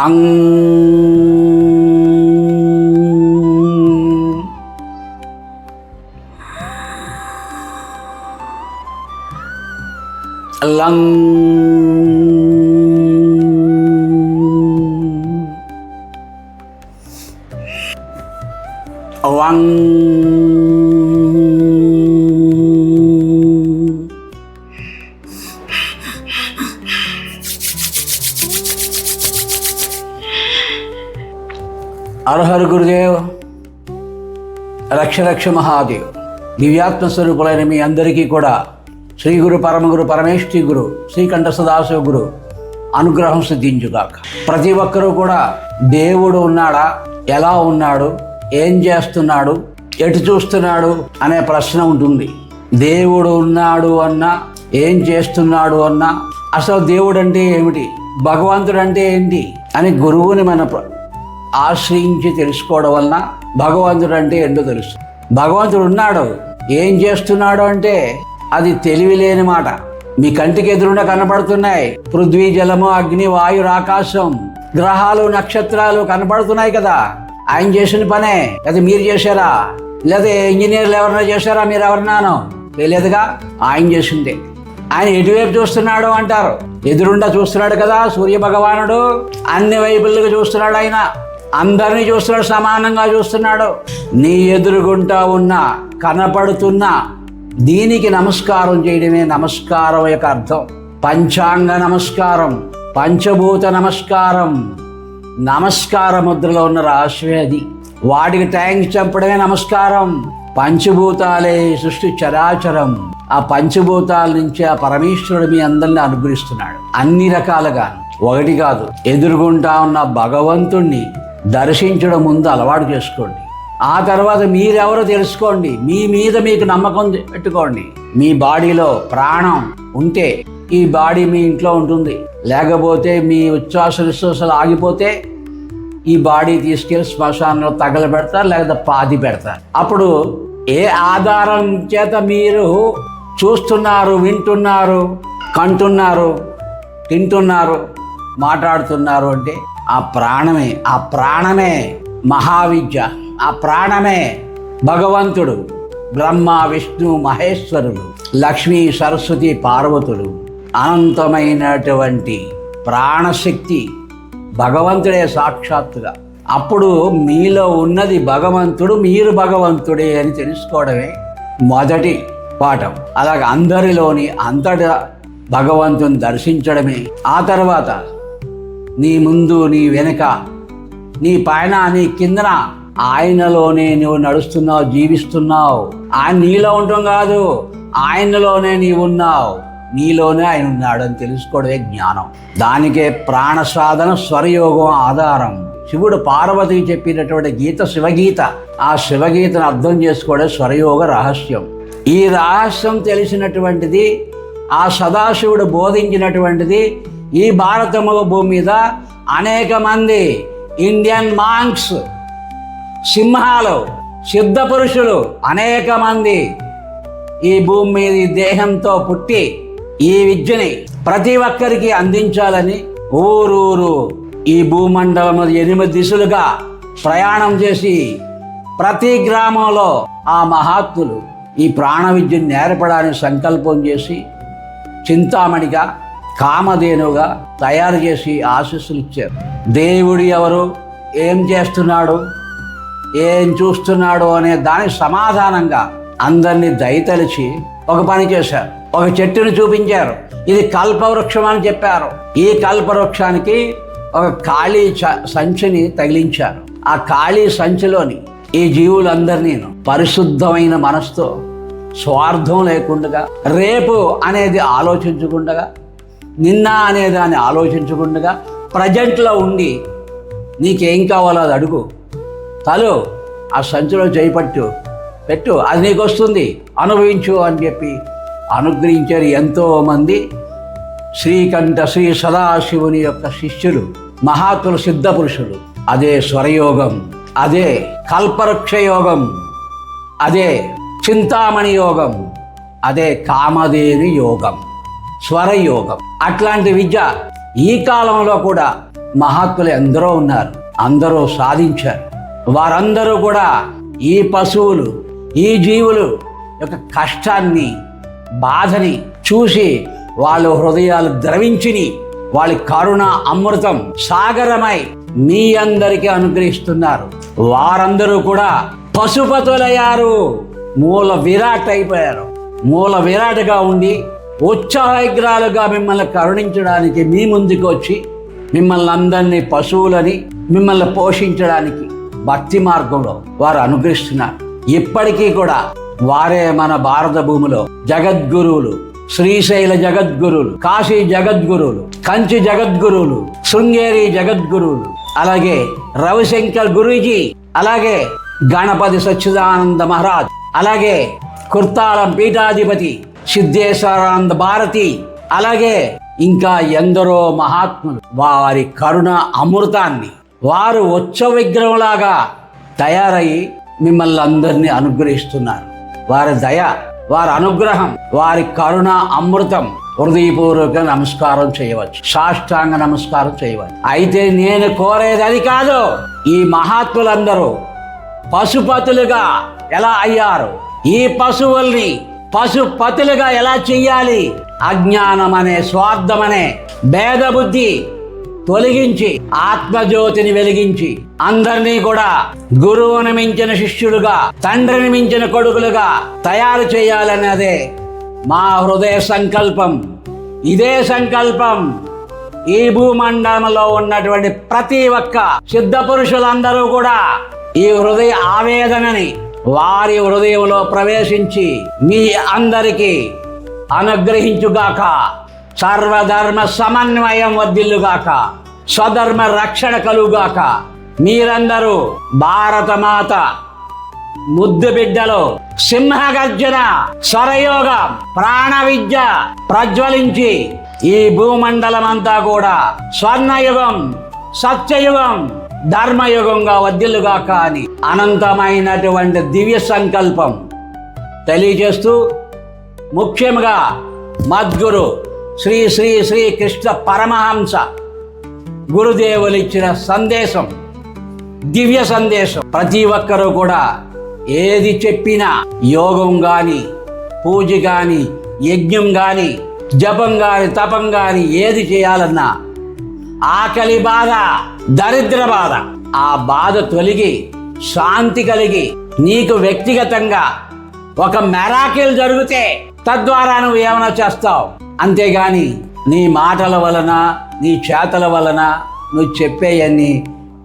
అం లం వం హర గురుదేవ్. రక్ష రక్ష మహాదేవ్. దివ్యాత్మ స్వరూపులైన మీ అందరికీ కూడా శ్రీ గురు పరమగురు పరమేష్ఠి గురు శ్రీకంఠ సదాశివ గురు అనుగ్రహం సిద్ధించుగాక. ప్రతి ఒక్కరూ కూడా దేవుడు ఉన్నాడా, ఎలా ఉన్నాడు, ఏం చేస్తున్నాడు, ఎటు చూస్తున్నాడు అనే ప్రశ్న ఉంటుంది. దేవుడు ఉన్నాడు అన్నా, ఏం చేస్తున్నాడు అన్నా, అసలు దేవుడు అంటే ఏమిటి, భగవంతుడు అంటే ఏంటి అని గురువుని మన ఆశ్రయించి తెలుసుకోవడం వలన భగవంతుడు అంటే ఏంటో తెలుసు. భగవంతుడు ఉన్నాడు, ఏం చేస్తున్నాడు అంటే అది తెలివి లేని మాట. మీ కంటికి ఎదురుండా కనపడుతున్నాయి. పృథ్వీ, జలము, అగ్ని, వాయు, ఆకాశం, గ్రహాలు, నక్షత్రాలు కనపడుతున్నాయి కదా. ఆయన చేసిన పనే. అది మీరు చేశారా, లేదా ఇంజనీర్లు ఎవరన్నా చేశారా, మీరు ఎవరన్నానో తెలియదుగా. ఆయన చేసిందే. ఆయన ఎటువైపు చూస్తున్నాడు అంటారు. ఎదురుండా చూస్తున్నాడు కదా సూర్య భగవానుడు. అన్ని వైపులుగా చూస్తున్నాడు. ఆయన అందరినీ చూస్తున్నాడు, సమానంగా చూస్తున్నాడు. నీ ఎదురుగుంటా ఉన్న కనపడుతున్నా దీనికి నమస్కారం చేయడమే నమస్కారం యొక్క అర్థం. పంచాంగ నమస్కారం, పంచభూత నమస్కారం, నమస్కార ముద్రలో ఉన్న రహస్యమే అది. వాటికి ట్యాంక్స్ చంపడమే నమస్కారం. పంచభూతాలే సృష్టి చరాచరం. ఆ పంచభూతాల నుంచి ఆ పరమేశ్వరుడు మీ అందరిని అనుగ్రహిస్తున్నాడు అన్ని రకాలుగా. ఒకటి కాదు, ఎదురుగుంటా ఉన్న భగవంతుణ్ణి దర్శించడం ముందు అలవాటు చేసుకోండి. ఆ తర్వాత మీరెవరో తెలుసుకోండి. మీ మీద మీకు నమ్మకం పెట్టుకోండి. మీ బాడీలో ప్రాణం ఉంటే ఈ బాడీ మీ ఇంట్లో ఉంటుంది. లేకపోతే మీ ఉచ్ఛ్వాస నిశ్వాసాలు ఆగిపోతే ఈ బాడీ తీసుకెళ్లి శ్మశానంలో తగలబెడతారు, లేకపోతే పాతి పెడతారు. అప్పుడు ఏ ఆధారం చేత మీరు చూస్తున్నారు, వింటున్నారు, కంటున్నారు, తింటున్నారు, మాట్లాడుతున్నారు అంటే ఆ ప్రాణమే మహావిద్య. ఆ ప్రాణమే భగవంతుడు. బ్రహ్మ, విష్ణు, మహేశ్వరుడు, లక్ష్మీ, సరస్వతి, పార్వతుడు, అనంతమైనటువంటి ప్రాణశక్తి భగవంతుడే సాక్షాత్తుగా. అప్పుడు మీలో ఉన్నది భగవంతుడు, మీరు భగవంతుడే అని తెలుసుకోవడమే మొదటి పాఠం. అలాగే అందరిలోని అంతటా భగవంతుని దర్శించడమే. ఆ తర్వాత నీ ముందు, నీ వెనుక, నీ పైన, నీ కిందన ఆయనలోనే నువ్వు నడుస్తున్నావు, జీవిస్తున్నావు. ఆయన నీలో ఉండటం కాదు, ఆయనలోనే నీవు ఉన్నావు, నీలోనే ఆయన ఉన్నాడు అని తెలుసుకోవడమే జ్ఞానం. దానికే ప్రాణ సాధన స్వరయోగం ఆధారం. శివుడు పార్వతికి చెప్పినటువంటి గీత శివగీత. ఆ శివగీతను అర్థం చేసుకోవడం స్వరయోగ రహస్యం. ఈ రహస్యం తెలిసినటువంటిది, ఆ సదాశివుడు బోధించినటువంటిది ఈ భారతము భూమి మీద అనేక మంది ఇండియన్ మాంక్స్, సింహాలు, సిద్ధ పురుషులు అనేక మంది ఈ భూమి మీద ఈ దేహంతో పుట్టి ఈ విద్యని ప్రతి ఒక్కరికి అందించాలని ఊరూరు ఈ భూమండలం 8 దిశలుగా ప్రయాణం చేసి ప్రతి గ్రామంలో ఆ మహాత్ములు ఈ ప్రాణ విద్యను నేర్పడానికి సంకల్పం చేసి చింతామణిగా, కామధేనుగా తయారు చేసి ఆశీస్సులు ఇచ్చారు. దేవుడు ఎవరు, ఏం చేస్తున్నాడు, ఏం చూస్తున్నాడు అనే దానికి సమాధానంగా అందరినీ దయతలిచి ఒక పని చేశారు. ఒక చెట్టును చూపించారు. ఇది కల్పవృక్షం అని చెప్పారు. ఈ కల్పవృక్షానికి ఒక ఖాళీ సంచిని తగిలించారు. ఆ ఖాళీ సంచిలోని ఈ జీవులందరినీ పరిశుద్ధమైన మనసుతో, స్వార్థం లేకుండా, రేపు అనేది ఆలోచించకుండా, నిన్న అనే దాన్ని ఆలోచించకుండా ప్రజెంట్లో ఉండి నీకేం కావాలో అది అడుగు, తలు ఆ సంచిలో చేపట్టు పెట్టు, అది నీకు వస్తుంది, అనుభవించు అని చెప్పి అనుగ్రహించారు ఎంతోమంది శ్రీకంఠ శ్రీ సదాశివుని యొక్క శిష్యులు, మహాత్ములు, సిద్ధ పురుషులు. అదే స్వరయోగం, అదే కల్పవృక్ష యోగం, అదే చింతామణి యోగం, అదే కామధేను యోగం, స్వరయోగం. అట్లాంటి విద్య ఈ కాలంలో కూడా మహాత్ములు ఎందరో ఉన్నారు, అందరూ సాధించారు. వారందరూ కూడా ఈ పశువులు, ఈ జీవులు యొక్క కష్టాన్ని, బాధని చూసి వాళ్ళ హృదయాలు ద్రవించిని, వాళ్ళ కరుణ అమృతం సాగరమై మీ అందరికీ అనుగ్రహిస్తున్నారు. వారందరూ కూడా పశుపతులయ్యారు, మూల విరాట్ అయిపోయారు. మూల విరాట్గా ఉండి ఉత్సాహగ్రాలుగా మిమ్మల్ని కరుణించడానికి మీ ముందుకు వచ్చి మిమ్మల్ని అందరినీ పశువులని మిమ్మల్ని పోషించడానికి భక్తి మార్గంలో వారు అనుగ్రహిస్తున్నారు. ఇప్పటికీ కూడా వారే మన భారత భూమిలో జగద్గురువులు, శ్రీశైల జగద్గురువులు, కాశీ జగద్గురువులు, కంచి జగద్గురువులు, శృంగేరి జగద్గురువులు, అలాగే రవిశంకర్ గురూజీ, అలాగే గణపతి సచ్చిదానంద మహారాజ్, అలాగే కుర్తాలం పీఠాధిపతి సిద్ధేశ్వరానంద భారతి, అలాగే ఇంకా ఎందరో మహాత్ములు వారి కరుణ అమృతాన్ని వారు ఉత్సవ విగ్రహంలాగా తయారయ్యి మిమ్మల్ని అందరినీ అనుగ్రహిస్తున్నారు. వారి దయ, వారి అనుగ్రహం, వారి కరుణ అమృతం హృదయపూర్వక నమస్కారం చేయవచ్చు, సాష్టాంగ నమస్కారం చేయవచ్చు. అయితే నేను కోరేది అది కాదు. ఈ మహాత్ములందరూ పశుపతులుగా ఎలా అయ్యారు, ఈ పశువుల్ని పశుపతులుగా ఎలా చెయ్యాలి, అజ్ఞానం అనే, స్వార్థం అనే భేద బుద్ధి తొలగించి ఆత్మజ్యోతిని వెలిగించి అందరినీ కూడా గురువుని మించిన శిష్యులుగా, తండ్రిని మించిన కొడుకులుగా తయారు చేయాలన్నదే మా హృదయ సంకల్పం. ఇదే సంకల్పం ఈ భూమండలంలో ఉన్నటువంటి ప్రతి ఒక్క సిద్ధ పురుషులందరూ కూడా ఈ హృదయ ఆవేదనని వారి హృదయంలో ప్రవేశించి మీ అందరికీ అనుగ్రహించుగాక. సర్వధర్మ సమన్వయం వర్ధిల్లుగాక, స్వధర్మ రక్షణ కలుగాక. మీరందరూ భారతమాత ముద్దు బిడ్డలు సింహగర్జన స్వరయోగం ప్రాణ విద్య ప్రజ్వలించి ఈ భూమండలం అంతా కూడా స్వర్ణయుగం, సత్యయుగం, ధర్మయుగంగా వర్ధిల్లుగాక అని అనంతమైనటువంటి దివ్య సంకల్పం తెలియజేస్తూ, ముఖ్యంగా మద్గురు శ్రీ శ్రీ శ్రీ కృష్ణ పరమహంస గురుదేవులు ఇచ్చిన సందేశం, దివ్య సందేశం. ప్రతి ఒక్కరూ కూడా ఏది చెప్పినా యోగం గాని, పూజ గాని, యజ్ఞం గాని, జపం గాని, తపం గాని ఏది చేయాలన్నా ఆకలి బాధ, దరిద్ర బాధ, ఆ బాధ తొలగి శాంతి కలిగి నీకు వ్యక్తిగతంగా ఒక మెరాకిల్ జరిగితే తద్వారా నువ్వు ఏమైనా చేస్తావు. అంతేగాని నీ మాటల వలన, నీ చేతల వలన నువ్వు చెప్పేయన్నీ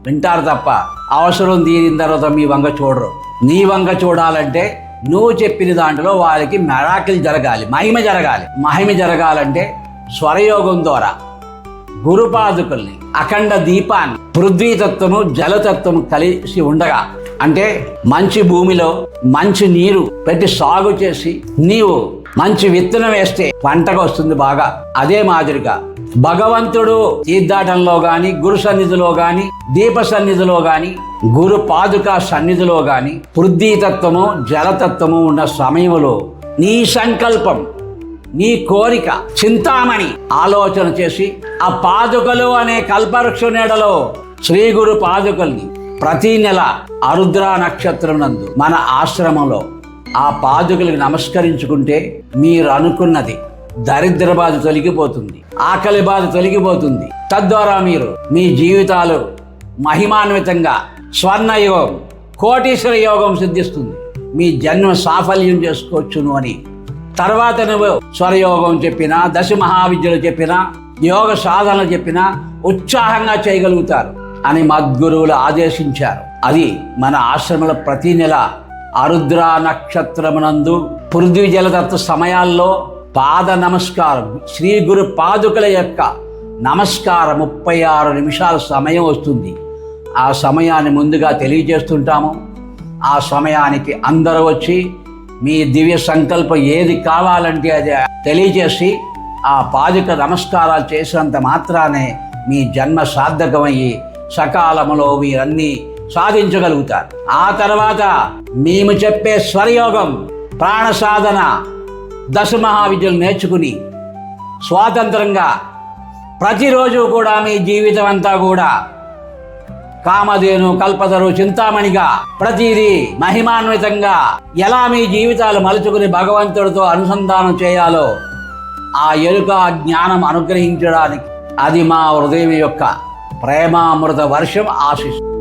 వింటారు తప్ప అవసరం తీరిన తర్వాత మీ వంక చూడరు. నీ వంక చూడాలంటే నువ్వు చెప్పిన దాంట్లో వారికి మెరాకిల్ జరగాలి, మహిమ జరగాలి. మహిమ జరగాలంటే స్వరయోగం ద్వారా గురుపాదుకుల్ని, అఖండ దీపాన్ని, పృథ్వీతత్వము జలతత్వము కలిసి ఉండగా, అంటే మంచి భూమిలో మంచి నీరు పెట్టి సాగు చేసి నీవు మంచి విత్తనం వేస్తే పంటకు వస్తుంది బాగా. అదే మాదిరిగా భగవంతుడు తీర్థాటంలో గాని, గురు సన్నిధిలో గాని, దీప సన్నిధిలో గాని, గురు పాదుక సన్నిధిలో గాని పృథ్వీతత్వము జలతత్వము ఉన్న సమయంలో నీ సంకల్పం, నీ కోరిక, చింతామణి ఆలోచన చేసి ఆ పాదుకలు అనే కల్పవృక్ష నీడలో శ్రీ గురు పాదుకల్ని ప్రతి నెల ఆరుద్ర నక్షత్రం నందు మన ఆశ్రమంలో ఆ పాదుకలకు నమస్కరించుకుంటే మీరు అనుకున్నది దరిద్ర బాధ తొలగిపోతుంది, ఆకలి బాధ తొలగిపోతుంది. తద్వారా మీరు మీ జీవితాలు మహిమాన్వితంగా స్వర్ణయోగం, కోటీశ్వర యోగం సిద్ధిస్తుంది. మీ జన్మ సాఫల్యం చేసుకోవచ్చును అని తర్వాత నువ్వు స్వరయోగం చెప్పినా, దశ మహావిద్యలు చెప్పినా, యోగ సాధనలు చెప్పినా ఉత్సాహంగా చేయగలుగుతారు అని మద్గురువులు ఆదేశించారు. అది మన ఆశ్రమంలో ప్రతి నెల ఆరుద్ర నక్షత్రమునందు పృథ్వీ జలతత్వ సమయాల్లో పాద నమస్కారం, శ్రీ గురు పాదుకల యొక్క నమస్కారం 36 నిమిషాల సమయం వస్తుంది. ఆ సమయాన్ని ముందుగా తెలియజేస్తుంటాము. ఆ సమయానికి అందరూ వచ్చి మీ దివ్య సంకల్పం ఏది కావాలంటే అది తెలియజేసి ఆ పాదుక నమస్కారాలు చేసినంత మాత్రానే మీ జన్మ సార్థకమయ్యి సకాలంలో మీరన్నీ సాధించగలుగుతారు. ఆ తర్వాత మేము చెప్పే స్వరయోగం, ప్రాణ సాధన, దశ మహావిద్యలు నేర్చుకుని స్వాతంత్రంగా ప్రతిరోజు కూడా మీ జీవితం అంతా కూడా కామధేను కల్పతరు చింతామణిగా ప్రతిదీ మహిమాన్వితంగా ఎలా మీ జీవితాలు మలుచుకుని భగవంతుడితో అనుసంధానం చేయాలో ఆ ఎరుక జ్ఞానం అనుగ్రహించడానికి అది మా హృదయం యొక్క ప్రేమామృత వర్షం ఆశిస్తుంది.